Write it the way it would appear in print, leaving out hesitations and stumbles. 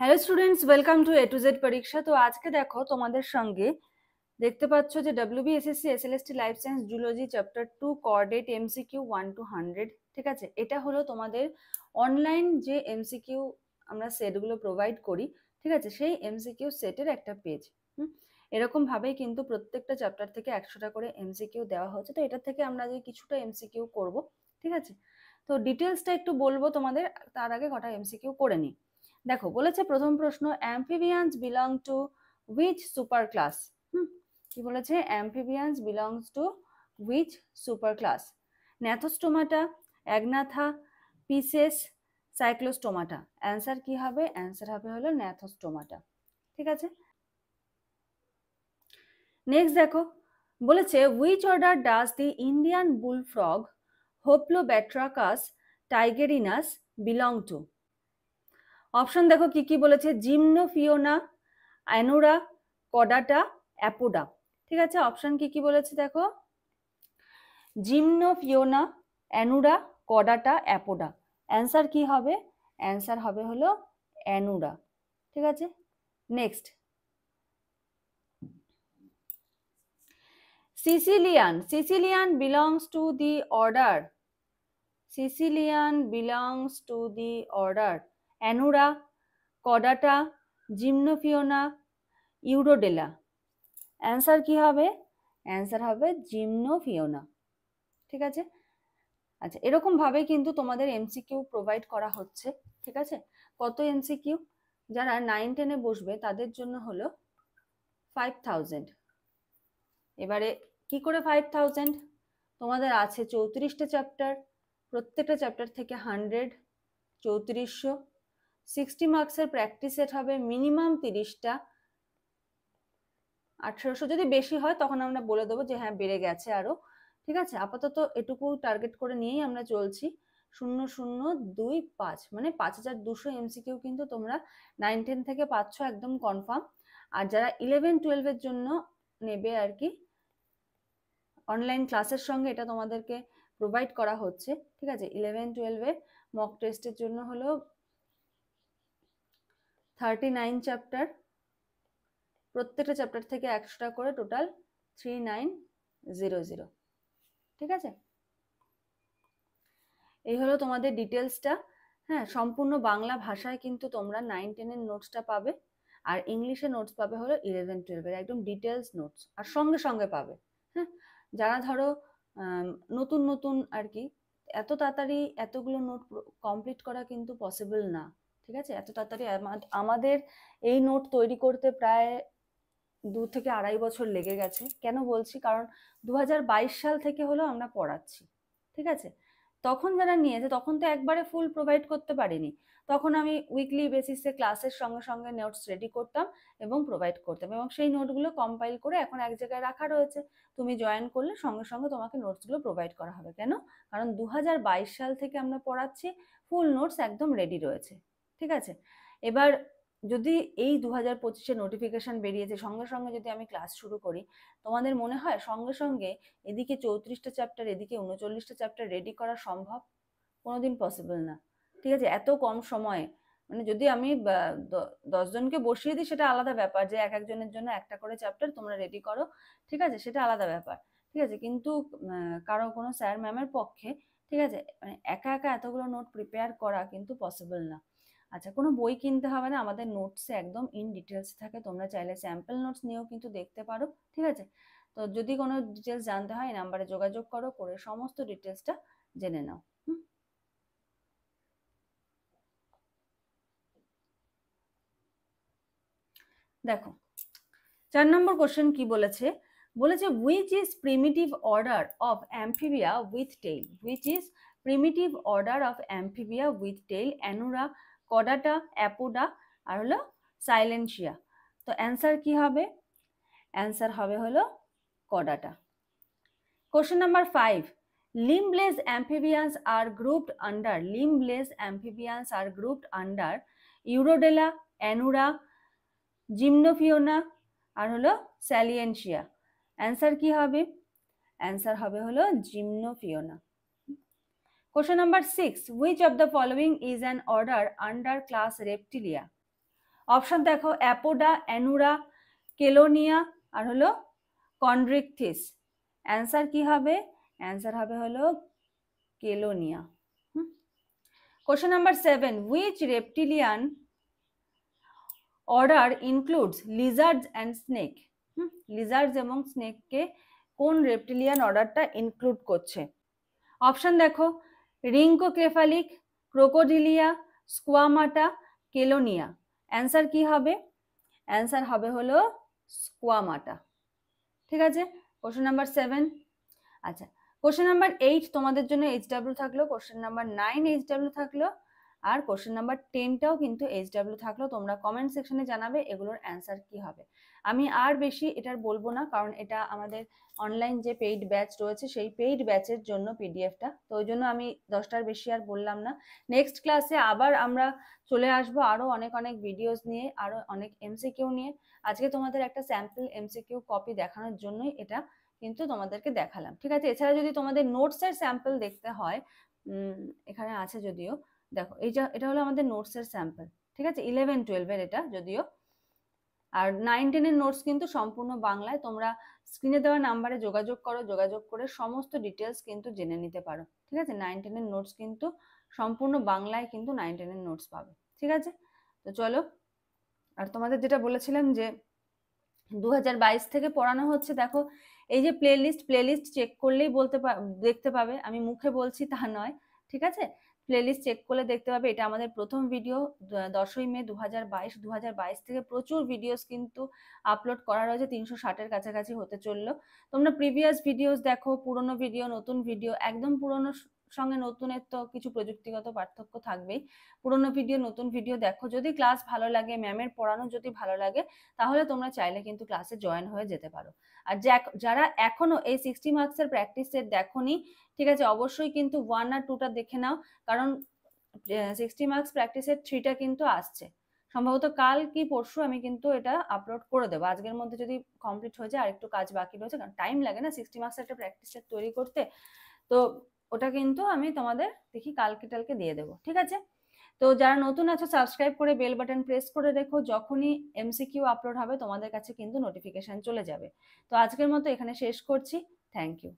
Hello students, welcome to A to Z পরীক্ষা। তো আজকে দেখো তোমাদের সঙ্গে দেখতে পাচ্ছ যে WBSSC SLST life science zoology chapter 2 coordinate MCQ 1 to 100, ঠিক আছে। এটা হলো তোমাদের অনলাইন যে MCQ আমরা সেটগুলো প্রোভাইড করি, ঠিক আছে, সেই MCQ সেটের একটা পেজ। এরকম ভাবেই কিন্তু প্রত্যেকটা চ্যাপ্টার থেকে 100টা করে MCQ দেওয়া হচ্ছে। তো এটা থেকে আমরা যে কিছুটা MCQ করব, ঠিক আছে। তো ডিটেলসটা একটু বলবো তোমাদের, তার আগে কটা MCQ করে নিই। দেখো বলেছে প্রথম প্রশ্ন, amphibians belong to which super class. কি বলেছে? Amphibians belongs to which super class? Gnathostomata, agnatha, pisces, cyclostomata. Answer কি হবে? অ্যান্সার হবে হলো ন্যাথোস্টোমাটা, ঠিক আছে। নেক্সট দেখো বলেছে which order does the Indian bullfrog hoplobatrachus tigerinus belong to? Option দেখো কি কি বলেছে, জিমনোফিওনা, অ্যানুরা, কডাটা, অ্যাপোডা। ঠিক আছে, অপশন কি কি বলেছে দেখো, জিমনোফিওনা, অ্যানুরা, কডাটা, অ্যাপোডা। অ্যান্সার কি হবে? অ্যান্সার হবে হলো অ্যানুরা, ঠিক আছে। Next, caecilian belongs to the order, anura, caudata, gymnophiona, urodela. Answer কি হবে? অ্যান্সার হবে জিমনোফিওনা, ঠিক আছে। আচ্ছা, এরকম ভাবে কিন্তু তোমাদের MCQ প্রোভাইড করা হচ্ছে, ঠিক আছে। কত MCQ? যারা 9-10-এ বসবে তাদের জন্য হলো 5000। এবারে কি করে 5000? তোমাদের আছে 34টা চ্যাপ্টার, প্রত্যেকটা চ্যাপ্টার থেকে 100, 3400। 60 মার্কসের প্র্যাকটিস সেট হবে মিনিমাম 30টা। 1800 যদি বেশি হয় তখন আমরা বলে দেবো যে হ্যাঁ বেড়ে গেছে আরো, ঠিক আছে। আপাতত এটুকু টার্গেট করে নিয়েই আমরা চলছি। 0025 মানে 5200 MCQ কিন্তু তোমরা 9-10 থেকে পাচ্ছ একদম কনফার্ম। আর যারা 11-12 এর জন্য নেবে আর কি, অনলাইন ক্লাসের সঙ্গে এটা তোমাদেরকে প্রোভাইড করা হচ্ছে, ঠিক আছে। 11-12 মক টেস্টের জন্য হলো 39 চ্যাপ্টার, প্রত্যেকটা চ্যাপ্টার থেকে 100টা করে, টোটাল 3900, ঠিক আছে। এই হলো তোমাদের ডিটেলসটা। হ্যাঁ, সম্পূর্ণ বাংলা ভাষায় কিন্তু তোমরা 9-10-এর নোটসটা পাবে, আর ইংলিশে নোটস পাবে হলো 11-12-এর একদম ডিটেলস নোটস, আর সঙ্গে সঙ্গে পাবে। হ্যাঁ, যারা ধরো নতুন নতুন আর কি, এত তাড়াতাড়ি এতগুলো নোট কমপ্লিট করা কিন্তু পসিবল না, ঠিক আছে। এত তাড়াতাড়ি আমাদের এই নোট তৈরি করতে প্রায় 2 থেকে 2.5 বছর লেগে গেছে। কেন বলছি? কারণ 2022 সাল থেকে হলো আমরা পড়াচ্ছি, ঠিক আছে। তখন যারা নিয়েছে তখন তো একবারে ফুল প্রোভাইড করতে পারিনি, তখন আমি উইকলি বেসিসে ক্লাসের সঙ্গে সঙ্গে নোটস রেডি করতাম এবং প্রোভাইড করতাম, এবং সেই নোটগুলো কম্পাইল করে এখন এক জায়গায় রাখা রয়েছে। তুমি জয়েন করলে সঙ্গে সঙ্গে তোমাকে নোটসগুলো প্রোভাইড করা হবে। কেন? কারণ 2022 সাল থেকে আমরা পড়াচ্ছি, ফুল নোটস একদম রেডি রয়েছে, ঠিক আছে। এবার যদি এই 2025-এ নোটিফিকেশন বেরিয়েছে সঙ্গে সঙ্গে যদি আমি ক্লাস শুরু করি, তোমাদের মনে হয় সঙ্গে সঙ্গে এদিকে 34টা চ্যাপ্টার এদিকে 39টা চ্যাপ্টার রেডি করা সম্ভব? কোনোদিন পসিবল না, ঠিক আছে। এত কম সময়ে, মানে যদি আমি 10 জনকে বসিয়ে দিই সেটা আলাদা ব্যাপার, যে এক একজনের জন্য একটা করে চ্যাপ্টার তোমরা রেডি করো, ঠিক আছে, সেটা আলাদা ব্যাপার, ঠিক আছে। কিন্তু কারো কোনো স্যার ম্যামের পক্ষে, ঠিক আছে, মানে একা একা এতগুলো নোট প্রিপেয়ার করা কিন্তু পসিবল না। আচ্ছা, কোনো বই কিনতে হবে না, আমাদের নোটসে একদম ইন ডিটেলস থাকে, তোমরা চাইলে স্যাম্পল নোটস নিয়েও কিন্তু দেখতে পারো, ঠিক আছে। তো যদি কোনো ডিটেলস জানতে হয় এই নাম্বারে যোগাযোগ করো, করে সমস্ত ডিটেলসটা জেনে নাও। দেখো 4 নম্বর কোশ্চেন কি বলেছে, বলেছে which is primitive order of amphibia with tail, which is primitive order of amphibia with tail, অ্যানুরা, কডাটা, অ্যাপোডা, আর হলো সাইলেন্সিয়া। তো অ্যান্সার কি হবে? অ্যান্সার হবে হলো কডাটা। Question number 5, limbless amphibians are grouped under Urodela, Anura, জিমনোফিওনা, আর হলো স্যালিয়েন্সিয়া। অ্যান্সার কি হবে? অ্যান্সার হবে হলো জিমনোফিওনা। Question number 6, which of the following is an order under class Reptilia? Option দেখো, অ্যাপোডা, অ্যানুরা, কেলোনিয়া আর হলো কন্ড্রিকথিস। অ্যান্সার কি হবে? অ্যান্সার হবে হলো chelonia. Question number 7, which reptilian order includes lizards and snake? Lizards এবং স্নেককে কোন রেপটিলিয়ান অর্ডারটা ইনক্লুড করছে? অপশন দেখো, রিঙ্কোকেফালিক, ক্রোকোডিলিয়া, স্কোয়ামাটা, কেলোনিয়া। অ্যান্সার কি হবে? অ্যান্সার হবে হলো স্কোয়ামাটা। ঠিক আছে, কোশ্চেন নাম্বার 7। আচ্ছা, কোশ্চেন নাম্বার 8 তোমাদের জন্য HW থাকলো, কোশ্চেন নাম্বার 9 HW থাকলো, আর কোশ্চেন নাম্বার 10টাও কিন্তু HW থাকলো। তোমরা কমেন্ট সেকশনে জানাবে এগুলোর অ্যান্সার কি হবে। আমি আর বেশি এটার বলবো না, কারণ এটা আমাদের অনলাইন যে পেইড ব্যাচ রয়েছে সেই পেইড ব্যাচের জন্য পিডিএফটা, তো ওই জন্য আমি 10টার বেশি আর বললাম না। নেক্সট ক্লাসে আবার আমরা চলে আসবো আরো অনেক অনেক ভিডিওস নিয়ে, আরো অনেক এমসিকিউ নিয়ে। আজকে তোমাদের একটা স্যাম্পল এমসিকিউ কপি দেখানোর জন্যই এটা কিন্তু তোমাদেরকে দেখালাম। ঠিক আছে, এছাড়া যদি তোমাদের নোটসের স্যাম্পল দেখতে হয়, এখানে আছে যদিও, দেখো এটা হলো আমাদের নোটসের স্যাম্পল। ঠিক আছে, 11-12 এটা যদিও, আর 9-10 নোটস কিন্তু সম্পূর্ণ বাংলায়। তোমরা স্ক্রিনে দেওয়া নাম্বারে যোগাযোগ করো, যোগাযোগ করে সমস্ত ডিটেলস কিন্তু জেনে নিতে পারো। ঠিক আছে, 9-10 নোটস কিন্তু সম্পূর্ণ বাংলায় কিন্তু 9-10 নোটস পাবে। ঠিক আছে, তো চলো। আর তোমাদের যেটা বলেছিলাম যে 2022 থেকে পড়ানো হচ্ছে, দেখো এই যে প্লেলিস্ট চেক করলেই দেখতে পাবে, আমি মুখে বলছি তা নয়। ঠিক আছে, প্লেলিস্ট চেক করলে দেখতে পাবে এটা আমাদের প্রথম ভিডিও 10ই মে 2022 থেকে প্রচুর ভিডিওস কিন্তু আপলোড করা রয়েছে, 360-এর কাছাকাছি হতে চললো। তোমরা প্রিভিয়াস ভিডিওস দেখো, পুরনো ভিডিও, নতুন ভিডিও। একদম পুরনো সঙ্গে নতুনের তো কিছু প্রযুক্তিগত পার্থক্য থাকবেই। পুরনো ভিডিও, নতুন ভিডিও দেখো। যদি ক্লাস ভালো লাগে, ম্যামের পড়ানো যদি ভালো লাগে, তাহলে তোমরা চাইলে কিন্তু ক্লাসে জয়েন হয়ে যেতে পারো। আর যারা এখনো এই 60 মার্কসের প্র্যাকটিস সেট দেখোনি, ঠিক আছে, অবশ্যই কিন্তু 1 আর 2টা দেখে নাও, কারণ 60 মার্কস প্র্যাকটিস সেট 3টা কিন্তু আসছে। সম্ভবত কাল কি পরশু আমি কিন্তু এটা আপলোড করে দেবো, আজকের মধ্যে যদি কমপ্লিট হয়ে যায়। আর একটু কাজ বাকি রয়েছে, কারণ টাইম লাগে না 60 মার্কসের একটা প্র্যাকটিস সেট তৈরি করতে। তো ওটা কিন্তু আমি তোমাদের দেখি কালকে টালকে দিয়ে দেবো। ঠিক আছে, তো যারা নতুন আছো সাবস্ক্রাইব করে বেল বাটন প্রেস করে রেখো, যখনই এমসিকিউ আপলোড হবে তোমাদের কাছে কিন্তু নোটিফিকেশন চলে যাবে। তো আজকের মতো এখানে শেষ করছি। Thank you.